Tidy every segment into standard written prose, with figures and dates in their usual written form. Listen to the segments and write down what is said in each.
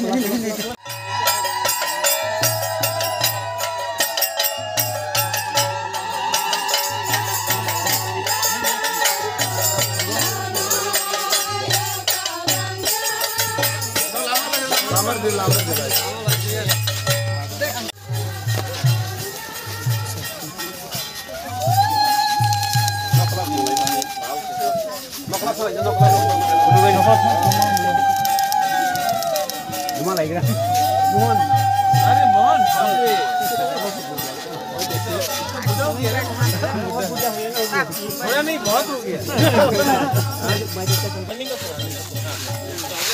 थोड़ा नहीं बहुत हो गया।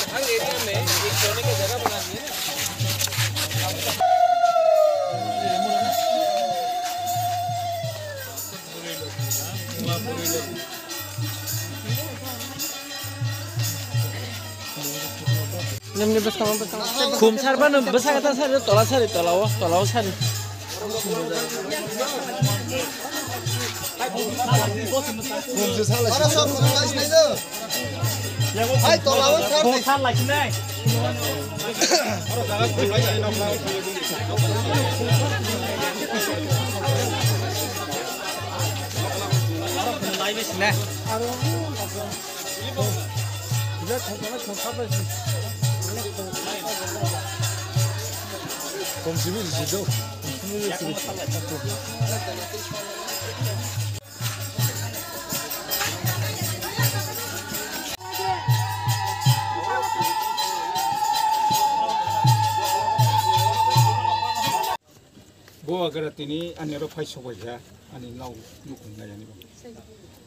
हर एरिया में एक सोने की जगह बना दी है खुम सारबानो बेसागता सारो तला सारि तलाव सारि खुमसे सालाय हाय तलाव सार लाखिनाय अगर तिनी अन्य फाइसबाया आनी नाव नुखुंनायानि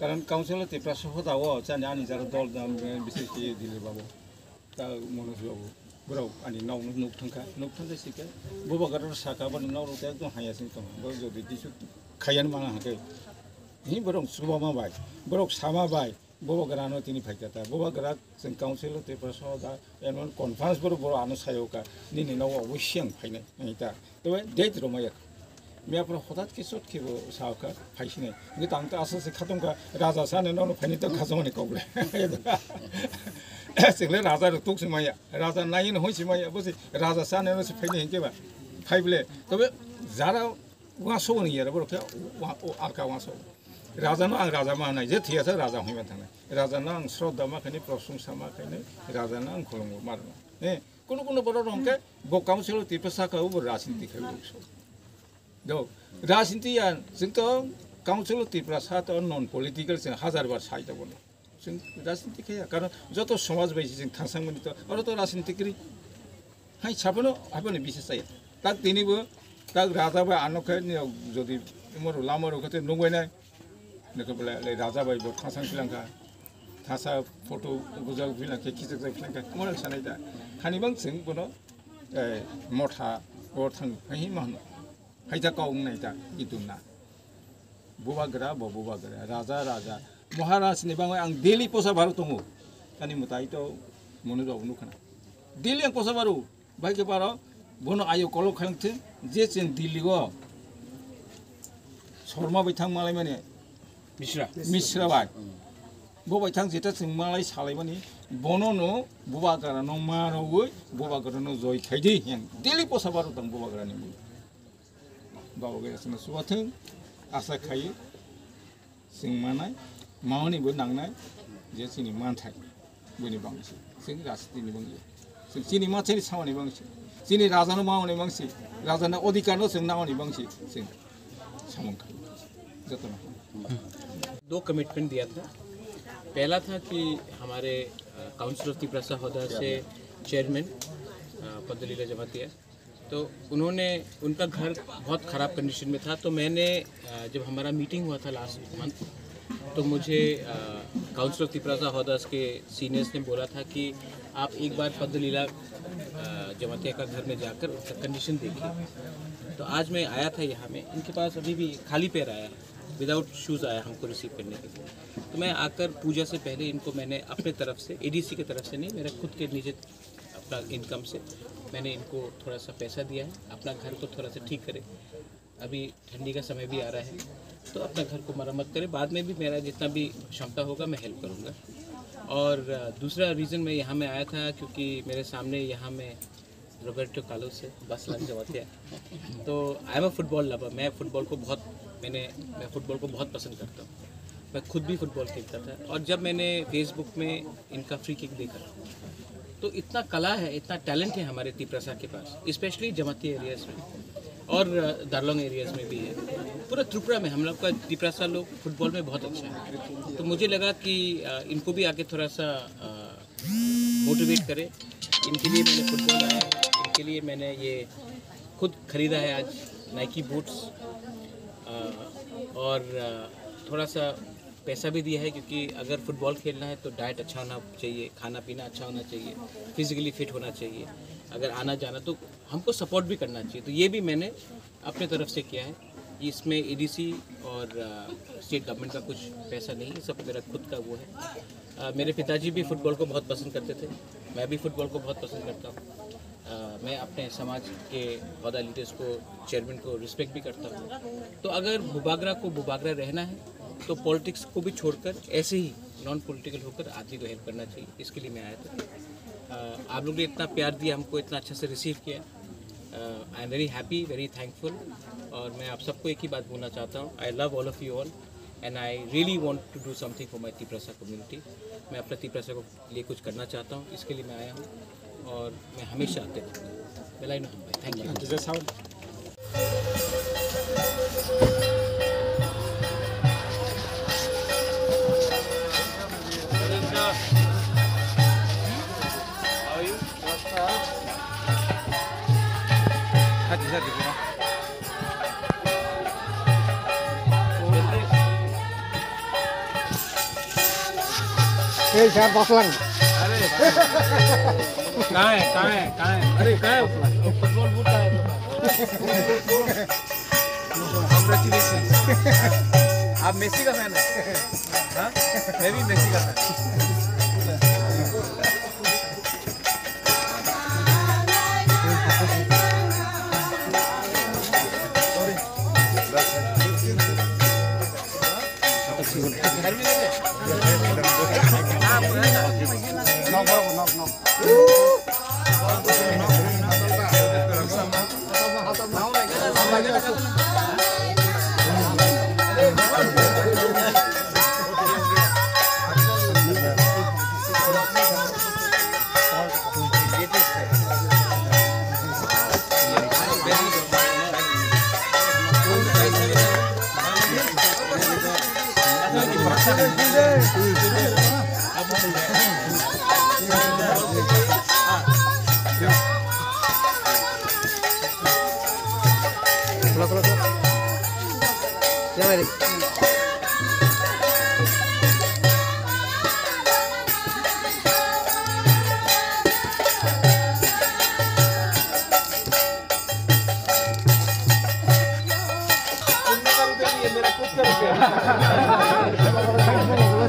कारण काउंसिल तेप्रा सहदाव जाने आनी जरा दल बिसोर दिल्ली बाबू दा मनोज बाबू बराव आनी नाव नुकथांखा सिके बबागार साका बन नाव रोते एकदम हायासिन दं जदि दिसु खायान माना हाके हि बरं सुबा माबाय बरं सामा बाय बबागारानो तिनी फाइकाता बबागारा जों काउंसिल तेप्रा सहदा एनवन कन्फारेंस बर आनो सायोका निनि नाव अवश्य फाइनाय दा तबे डेट रमाया मैं अपना हठात के सोच के वो सावका फाइसी नहीं ये तांगता आसर से खत्म का राजा सा ने नौनो फाइनी तो खत्म नहीं कौले सिंगले राजा रुतुक से माया राजा नाइन हो सी माया बस राजा सा ने नौनो से फाइनी हिंके बा फाइबले तो बे ज़्यादा वहाँ सो नहीं है रबर क्या वहाँ आरका वहाँ सो राजा ना राजा मा नहीं जे थिया था राजा हुई बात नहीं राजा ना श्रद्धा मा कहीं प्रशंसा मा कहीं राजा ना खोलूँगा मारना नहीं कोनो बड़ा रंग के वो काउंसिल तिरपसा का वो राजनीति खेल दो राजनीति जोंथ' काउंसिल त्रिपुरा साथ नन पलिटिकल जों हाजार बार साइड बनो जों राजनीति खाया कारण जत समाज बायदि जों थांसांमोन तो राजनीतिगिरि हाय साफोनो हाबोनो बिसेस जायो दा दिनैबो दा राजा बा आनोखे जदि मोर लामर खते नंगयनाय नकबला राजा बाय बो थांसां फिलांखा थासा फटो गुजल फिलांखे खिजक फिलांखा मोर सानाय दा हानिबां जों बनो मथा और थां हाय मानो हाइजा काउ नहीं था इतुना बुबागरा राजा महाराज ने बांग आं दिल्ली पोसा बारू तंगो तानी मुताई तो मनु जाव नुखना दिल्ली आं पोसा बारू भाई के पारो बनो आयो कलो खालंथे जे जों दिल्ली गो शर्मा बैथां मालाय माने मिश्रा बाय बो बैथां जेता जों मालाय सालाय माने बनो नो बुबागरा नो मारवै बुबागरा नो जय थाइदि दिल्ली पोसा बारू तंग बुबागरा नि बाबा गैया सुवाथों आशा खायो जों मानाय मावनिबो नांनाय जे जोंनि मानथाय बयनि बांसिन जों राजनीतिनि बांसिन जों जोंनि मानसिनि सामानि बांसिन जोंनि राजानो मावनाय बांसिन राजानो अधिकारनो जों नावनि बांसिन जों सामन खायो जतन दो कमिटमेंट दिया था। पहला था कि हमारे काउंसिल ऑफ त्रिपुरा सहोदर से चेयरमैन पद्दलीला जमातिया तो उन्होंने उनका घर बहुत ख़राब कंडीशन में था। तो मैंने जब हमारा मीटिंग हुआ था लास्ट मंथ तो मुझे काउंसिल ऑफ त्रिपुरा सहोदर्स के सीनियर्स ने बोला था कि आप एक बार पद्दलीला जमातिया का घर में जाकर उसका कंडीशन देखिए। तो आज मैं आया था यहाँ में, इनके पास अभी भी खाली पैर आया है, विदाउट शूज़ आया हमको रिसीव करने के लिए। तो मैं आकर पूजा से पहले इनको मैंने अपने तरफ से एडीसी की तरफ से नहीं, मेरे खुद के निजी अपना इनकम से मैंने इनको थोड़ा सा पैसा दिया है, अपना घर को थोड़ा सा ठीक करें। अभी ठंडी का समय भी आ रहा है तो अपना घर को मरम्मत करें, बाद में भी मेरा जितना भी क्षमता होगा मैं हेल्प करूँगा। और दूसरा रीज़न मैं यहाँ में आया था क्योंकि मेरे सामने यहाँ में रोबर्टो कार्लोस से बार्सिलोना जमातिया। तो I am a football lover, मैं फुटबॉल को बहुत पसंद करता हूँ। मैं खुद भी फुटबॉल खेलता था और जब मैंने फेसबुक में इनका फ्री किक देखा तो इतना कला है, इतना टैलेंट है हमारे तिप्रसा के पास, स्पेशली जमाती एरियाज़ में और दार्लोंग एरियाज़ में भी है। पूरा त्रिपुरा में हम लोग का तिप्रसा लोग फुटबॉल में बहुत अच्छा है। तो मुझे लगा कि इनको भी आगे थोड़ा सा मोटिवेट करें। इनके लिए मैंने फुटबॉल लाया, इनके लिए मैंने ये खुद ख़रीदा है आज नाइकी बूट्स, और थोड़ा सा पैसा भी दिया है, क्योंकि अगर फुटबॉल खेलना है तो डाइट अच्छा होना चाहिए, खाना पीना अच्छा होना चाहिए, फिजिकली फिट होना चाहिए, अगर आना जाना तो हमको सपोर्ट भी करना चाहिए। तो ये भी मैंने अपने तरफ से किया है। इसमें एडीसी और स्टेट गवर्नमेंट का कुछ पैसा नहीं है, सब मेरा खुद का वो है। मेरे पिताजी भी फुटबॉल को बहुत पसंद करते थे, मैं भी फुटबॉल को बहुत पसंद करता हूँ। मैं अपने समाज के वादा लीडर्स को, चेयरमैन को रिस्पेक्ट भी करता हूँ। तो अगर बुबागरा को बुबागरा रहना है तो पॉलिटिक्स को भी छोड़कर ऐसे ही नॉन पॉलिटिकल होकर आदमी को हेल्प करना चाहिए। इसके लिए मैं आया था। आप लोग ने इतना प्यार दिया, हमको इतना अच्छा से रिसीव किया। I am very happy, very thankful. और मैं आप सबको एक ही बात बोलना चाहता हूँ, I love all of you all and I really want to do something for my Tiprasa community. मैं अपना तिप्रसा को लिए कुछ करना चाहता हूँ, इसके लिए मैं आया हूँ और मैं हमेशा आते रहूँगा। बेलाई ना भाई, थैंक यू। अरे काय फुटबॉल बूट आहे कांग्रेचुलेशन। आप मेसी का फैन है? हाँ, मैं भी मेसी का फैन। घर में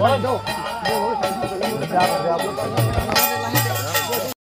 Bravo.